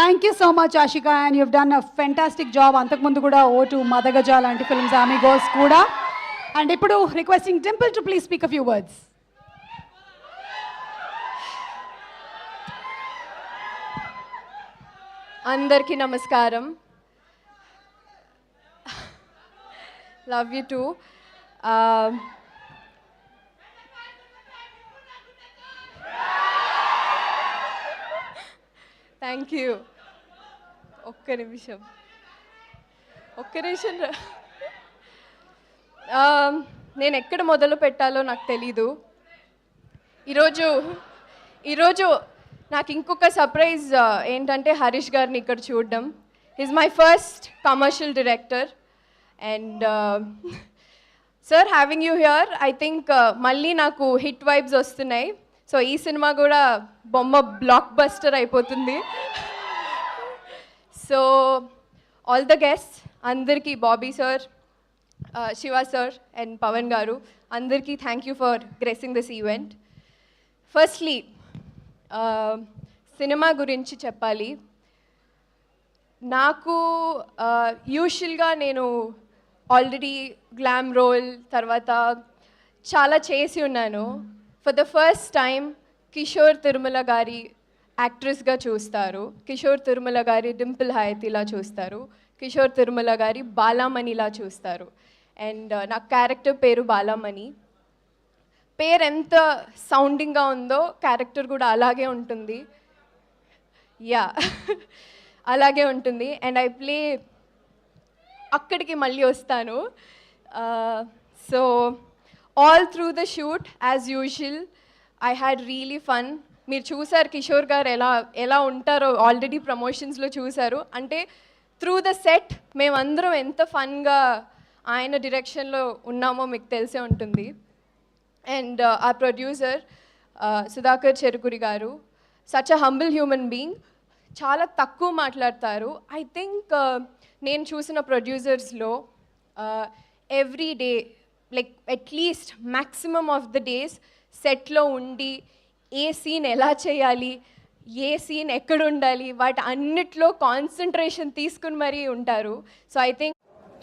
Thank you so much, Ashika, and you've done a fantastic job. Antakumundu kuda O2 Madagaja lanti films Amigos kuda. And ippudu requesting Dimple to please speak a few words. అందరికీ నమస్కారం. Love you two. Thank you. ఒక్క నిమిషం నేను ఎక్కడ మొదలు పెట్టాలో నాకు తెలీదు. ఈరోజు నాకు ఇంకొక సర్ప్రైజ్ ఏంటంటే హరీష్ గారిని ఇక్కడ చూడడం. Is my first commercial director and sir having you here I think మళ్ళీ నాకు హిట్ వైబ్స్ వస్తున్నాయి. సో ఈ సినిమా కూడా బొమ్మ బ్లాక్ బస్టర్ అయిపోతుంది. సో ఆల్ ద గెస్ట్ అందరికీ, Bobby sir, Shiva sir and Pavan garu, అందరికీ thank you for gracing this event. Firstly cinema గురించి చెప్పాలి. నాకు యూజువల్గా నేను ఆల్రెడీ గ్లామ్ రోల్ తర్వాత చాలా చేసి ఉన్నాను. For the first time Kishore Tirumala గారి యాక్ట్రెస్గా చూస్తారు, కిషోర్ తిరుమల గారి డింపుల్ హయతిలా చూస్తారు, కిషోర్ తిరుమల గారి బాలామణిలా చూస్తారు. అండ్ నా క్యారెక్టర్ పేరు బాలామణి. పేరు ఎంత సౌండింగ్గా ఉందో క్యారెక్టర్ కూడా అలాగే ఉంటుంది. యా అలాగే ఉంటుంది. అండ్ ఐ ప్లే అక్కడికి మళ్ళీ వస్తాను. So all through the shoot as usual I had really fun. మీరు చూసారు కిషోర్ గారు ఎలా ఉంటారో ఆల్రెడీ ప్రమోషన్స్లో చూసారు. అంటే త్రూ ద సెట్ మేమందరం ఎంత ఫన్గా ఆయన డైరెక్షన్లో ఉన్నామో మీకు తెలిసే ఉంటుంది. అండ్ ఆ producer Sudhakar Cherukuri garu such a humble human being, చాలా తక్కువ మాట్లాడతారు. ఐ థింక్ నేను చూసిన ప్రొడ్యూసర్స్లో every day like atleast maximum of the days సెట్లో ఉండి ఏ సీన్ ఎలా చేయాలి, ఏ సీన్ ఎక్కడ ఉండాలి, వాటి అన్నిట్లో కాన్సన్ట్రేషన్ తీసుకుని మరీ ఉంటారు. So I think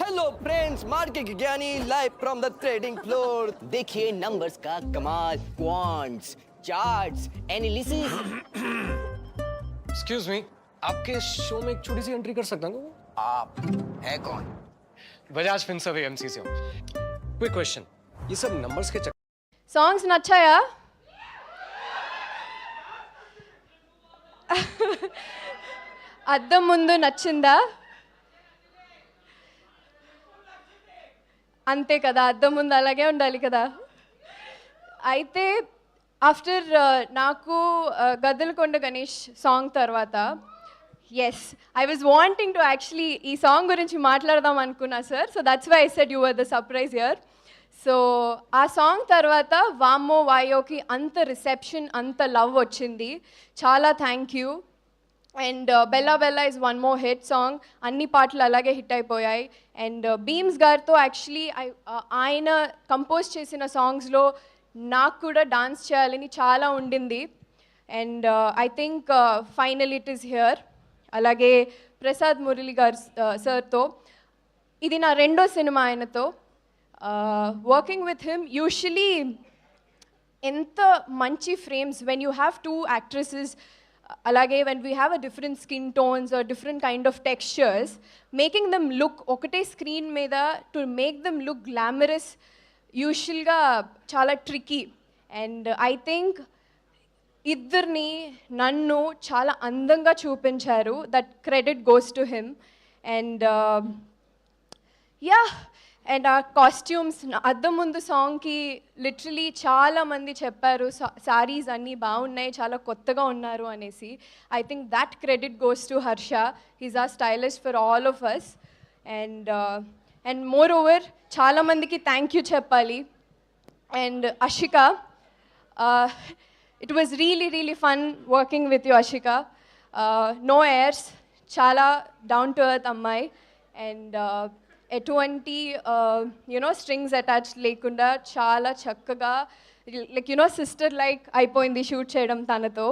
hello friends, market Gyani live from the trading floor. देखिए नंबर्स का कमाल, quants, charts, analysis. Excuse me, आपके शो में एक छोटी सी एंट्री कर सकता हूँ? आप है कौन? बजाज फिनसर्व एएमसी से हूँ. क्विक क्वेश्चन, ये सब नंबर्स के సాంగ్స్ నచ్చాయా? అద్దం ముందు నచ్చిందా? అంతే కదా, అద్దం ముందు అలాగే ఉండాలి కదా. అయితే ఆఫ్టర్ నాకు గద్దలకొండ గణేష్ సాంగ్ తర్వాత yes I was wanting to actually ఈ సాంగ్ గురించి మాట్లాడదాం అనుకున్నా sir. So that's why I said you were the surprise here. So ఆ సాంగ్ తర్వాత వామ్మో వాయోకి అంత రిసెప్షన్, అంత లవ్ వచ్చింది. చాలా thank you. And Bella Bella is one more hit song. అన్ని పాటలు అలాగే హిట్ అయిపోయాయి. అండ్ బీమ్స్ గారితో యాక్చువల్లీ ఆయన కంపోజ్ చేసిన సాంగ్స్లో నాకు కూడా డాన్స్ చేయాలని చాలా ఉండింది. And I think final it is here. అలాగే ప్రసాద్ మురళి గారు సార్తో ఇది నా రెండో సినిమా ఆయనతో వర్కింగ్ విత్ హిమ్. యూజువలీ ఎంత మంచి frames when you have two actresses, అలాగే when we have a different skin tones or different kind of textures, making them look ఒకటే స్క్రీన్ మీద to make them look glamorous యూజువల్గా చాలా tricky. And I think ఇద్దరిని నన్ను చాలా అందంగా చూపించారు. That credit goes to him. And yeah and ఆ కాస్ట్యూమ్స్ అద్దం ముందు సాంగ్కి లిటరలీ చాలామంది చెప్పారు సారీస్ అన్నీ బాగున్నాయి, చాలా కొత్తగా ఉన్నారు అనేసి. I think that credit goes to Harsha. He's our stylist for all of us. And moreover చాలామందికి థ్యాంక్ యూ చెప్పాలి. And Ashika, it was really fun working with you Ashika. No airs, చాలా డౌన్ టు ఎర్త్ అమ్మాయి. అండ్ ఎటువంటి strings attach లేకుండా చాలా చక్కగా like sister like అయిపోయింది షూట్ చేయడం తనతో.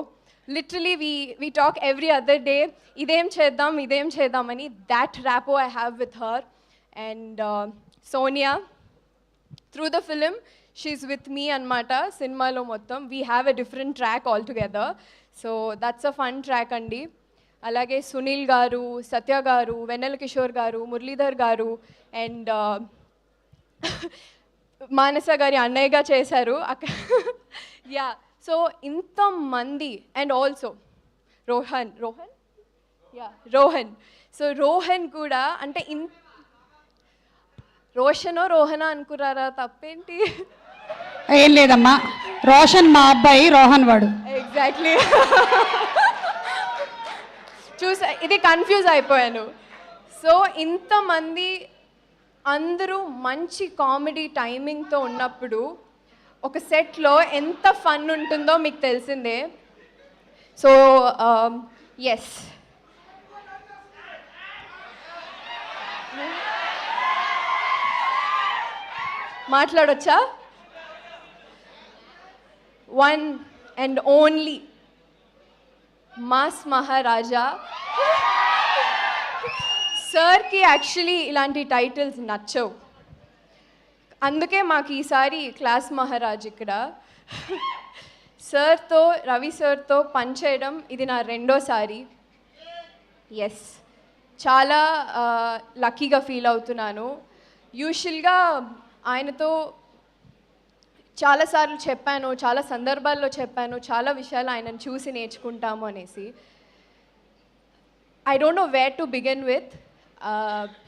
Literally we talk every other day, ఇదేం చేద్దాం అని. That rapport I have with her. And Sonia, through the film, she's with me anmata సినిమాలో మొత్తం. We have a different track altogether. So that's a fun track అండి. అలాగే సునీల్ గారు, సత్య గారు, వెన్నెల కిషోర్ గారు, మురళీధర్ గారు అండ్ మానస గారి అన్నయ్యగా చేశారు యా. సో ఇంతమంది and also Rohan yeah Rohan. So Rohan కూడా అంటే రోహనా అనుకున్నారా? తప్పేంటి? ఏం లేదమ్మా, రోషన్ మా అబ్బాయి, రోహన్ వాడు. ఎగ్జాక్ట్లీ చూసా, ఇది కన్ఫ్యూజ్ అయిపోయాను. సో ఇంతమంది అందరూ మంచి కామెడీ టైమింగ్తో ఉన్నప్పుడు ఒక సెట్లో ఎంత ఫన్ ఉంటుందో మీకు తెలిసిందే. సో ఎస్, మాట్లాడొచ్చా? One and only mass Maharaja సార్కి యాక్చువల్లీ ఇలాంటి టైటిల్స్ నచ్చవు, అందుకే మాకు ఈసారి క్లాస్ మహారాజ్ ఇక్కడ. సార్తో, రవి సార్తో పనిచేయడం ఇది నా రెండోసారి. ఎస్, చాలా లక్కీగా ఫీల్ అవుతున్నాను. యూజువల్గా ఆయనతో చాలాసార్లు చెప్పాను, చాలా సందర్భాల్లో చెప్పాను, చాలా విషయాలు ఆయనను చూసి నేర్చుకుంటాము అనేసి. I don't know where to begin with,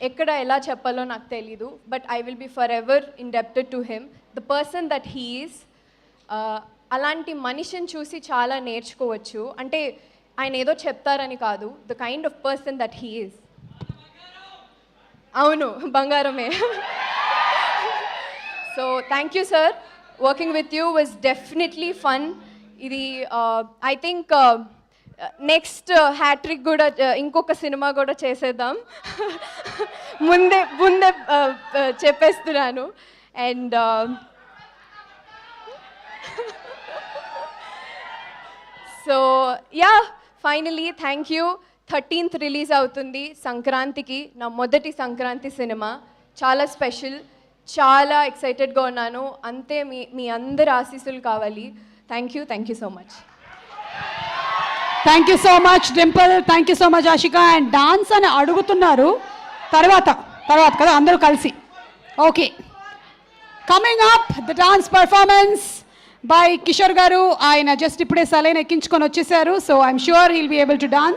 ఎక్కడ ఎలా చెప్పాలో నాకు తెలీదు. But I will be for ever indebted to him, the person that he is. అలాంటి మనిషిని చూసి చాలా నేర్చుకోవచ్చు. అంటే ఆయన ఏదో చెప్తారని కాదు, the kind of person that he is. అవును, బంగారమే. So thank you sir, working with you was definitely fun. ఇది ఐ థింక్ నెక్స్ట్ హ్యాట్రిక్ కూడా, ఇంకొక సినిమా కూడా చేసేద్దాం, ముందే చెప్పేస్తున్నాను. And so yeah, finally thank you. 13th release అవుతుంది సంక్రాంతికి, నా మొదటి సంక్రాంతి సినిమా. చాలా స్పెషల్, చాలా ఎక్సైటెడ్గా ఉన్నాను. అంతే మీ అందరి ఆశీస్సులు కావాలి. Thank you so much. Thank you so much Dimple, thank you so much Ashika. And dance అని అడుగుతున్నారు, తర్వాత కదా అందరూ కలిసి. Okay, coming up the dance performance by Kishore గారు. ఆయన జస్ట్ ఇప్పుడే సలైన్ ఎక్కించుకొని వచ్చేసారు. So I'm sure he'll be able to dance.